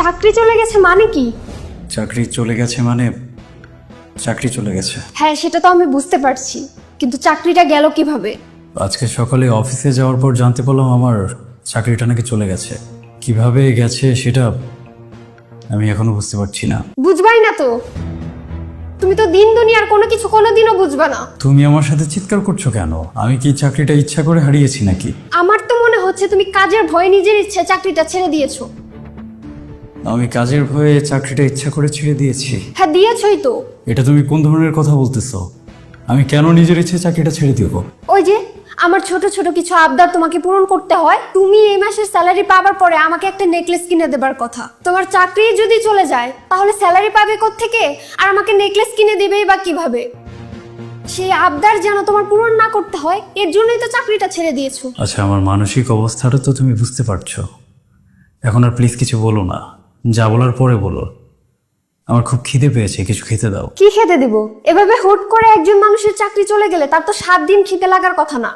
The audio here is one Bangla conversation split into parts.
চাকরি চলে গেছে মানে কি? চাকরি চলে গেছে মানে চাকরি চলে গেছে। হ্যাঁ, সেটা তো আমি বুঝতে পারছি, কিন্তু চাকরিটা গেল কিভাবে? আজকে সকালে অফিসে যাওয়ার পর জানতে পারলাম আমার চাকরিটা নাকি চলে গেছে। কিভাবে গেছে সেটা আমি এখনো বুঝতে পারছি না। বুঝবাই না তো, তুমি তো দিন দুনিয়ার কোনো কিছু কোনোদিনও বুঝবা না। তুমি আমার সাথে চিৎকার করছো কেন? আমি কি চাকরিটা ইচ্ছা করে হারিয়েছি নাকি? আমার তো মনে হচ্ছে তুমি কাজের ভয়ে নিজের ইচ্ছে চাকরিটা ছেড়ে দিয়েছো। আমি কাজের ভয়ে চাকরিটা ইচ্ছা করে ছেড়ে দিয়েছি? হ্যাঁ, দিয়েছোই তো। এটা তুমি কোন ধরনের কথা বলতেছো? আমি কেন নিজের ইচ্ছে চাকরিটা ছেড়ে দিব? ওই যে আমার ছোট ছোট কিছু আবদার তোমাকে পূরণ করতে হয়। তুমি এই মাসের স্যালারি পাবার পরে আমাকে একটা নেকলেস কিনে দেবার কথা। তোমার চাকরি যদি চলে যায় তাহলে স্যালারি পাবে কোত্থেকে, আর আমাকে নেকলেস কিনে দিবেই বা কিভাবে? সেই আবদার যেন তোমার পূরণ না করতে হয়, এর জন্যই তো চাকরিটা ছেড়ে দিয়েছো। আচ্ছা, আমার মানসিক অবস্থাটা তো তুমি বুঝতে পারছো। এখন আর প্লিজ কিছু বলো না, যা বলার পরে বলো। আমার খুব খিদে পেয়েছে, কিছু খেতে দাও। কি খেতে দিব? এভাবে হুট করে একজন মানুষের চাকরি চলে গেলে তার তো 7 দিন খিদে লাগার কথা না।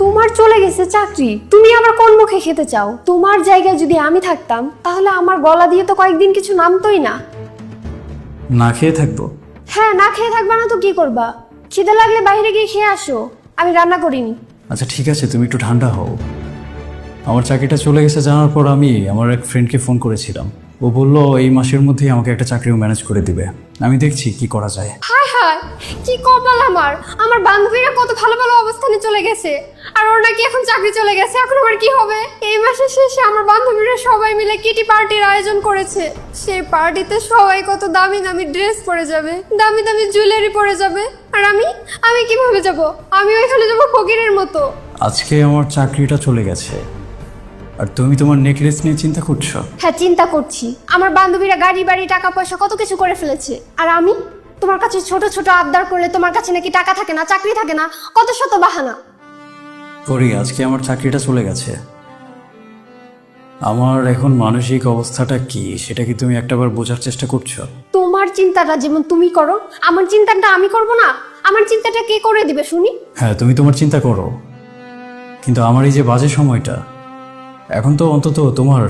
তোমার চলে গেছে চাকরি, তুমি আবার কোন মুখে খেতে চাও? তোমার জায়গায় যদি আমি থাকতাম তাহলে আমার গলা দিয়ে তো কয়েকদিন কিছু নামতোই না। না খেয়ে থাকবো? হ্যাঁ, না খেয়ে থাকবা না তো কি করবা? খিদে লাগলে বাইরে গিয়ে খেয়ে আসো, আমি রান্না করিনি। আচ্ছা ঠিক আছে, তুমি একটু ঠান্ডা হও। আমার চাকরিটা চলে গেছে জানার পর আমি আমার এক ফ্রেন্ডকে ফোন করেছিলাম। ও বলল এই মাসের মধ্যেই আমাকে একটা চাকরিও ম্যানেজ করে দিবে। আমি দেখছি কি করা যায়। হায় হায়, কি কপাল আমার! আমার বান্ধবীরা কত ভালো ভালো অবস্থানে চলে গেছে, আর ওর নাকি এখন চাকরি চলে গেছে। এখন আমার কি হবে? এই মাসের শেষে আমার বান্ধবীরা সবাই মিলে কিটি পার্টির আয়োজন করেছে। সেই পার্টিতে সবাই কত দামি দামি ড্রেস পরে যাবে, দামি দামি জুয়েলারি পরে যাবে, আর আমি কিভাবে যাব? আমি ওইখানে যাবো ফকিরের মতো। আজকে আমার চাকরিটা চলে গেছে আর তুমি তোমার নেকলেস নিয়ে চিন্তা করছো? হ্যাঁ, চিন্তা করছি। আমার বান্ধবীরা গাড়ি বাড়ি টাকা পয়সা কত কিছু করে ফেলেছে, আর আমি তোমার কাছে ছোট ছোট আবদার করলে তোমার কাছে নাকি টাকা থাকে না, চাকরি থাকে না, কত শত বাহানা। করি, আজকে আমার চাকরিটা চলে গেছে। আমার এখন মানসিক অবস্থাটা কি সেটা কি তুমি একটাবার বোঝার চেষ্টা করছো? তোমার চিন্তাটা যেমন তুমি করো, আমার চিন্তাটা আমি করব না? আমার চিন্তাটা কে করে দিবে শুনি? হ্যাঁ, তুমি তোমার চিন্তা করো, কিন্তু আমার এই যে বাজে সময়টা, এখন তো অন্তত তোমার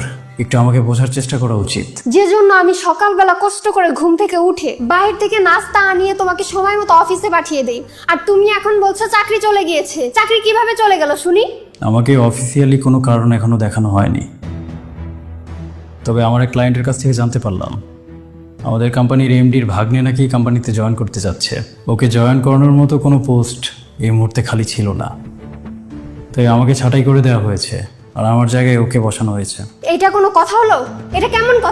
একটু আমাকে বোঝার চেষ্টা করা উচিত। যে জন্য আমি সকালবেলা কষ্ট করে ঘুম থেকে উঠে বাইরে থেকে নাস্তা আনিয়ে তোমাকে সময় মতো অফিসে পাঠিয়ে দেই, আর তুমি এখন বলছো চাকরি চলে গিয়েছে। চাকরি কিভাবে চলে গেল শুনি? আমাকে অফিসিয়ালি কোনো কারণ এখনো দেখানো হয়নি, তবে আমার এক ক্লায়েন্টের কাছ থেকে জানতে পারলাম আমাদের কোম্পানির এমডির ভাগ্নে নাকি কোম্পানিতে জয়েন করতে যাচ্ছে। ওকে জয়েন করানোর মতো কোনো পোস্ট এই মুহূর্তে খালি ছিল না, তাই আমাকে ছাঁটাই করে দেওয়া হয়েছে আর আমার জায়গায় ওকে বসানো হয়েছে। এটা কোনো কথা হলো? এটা কেমন কথা?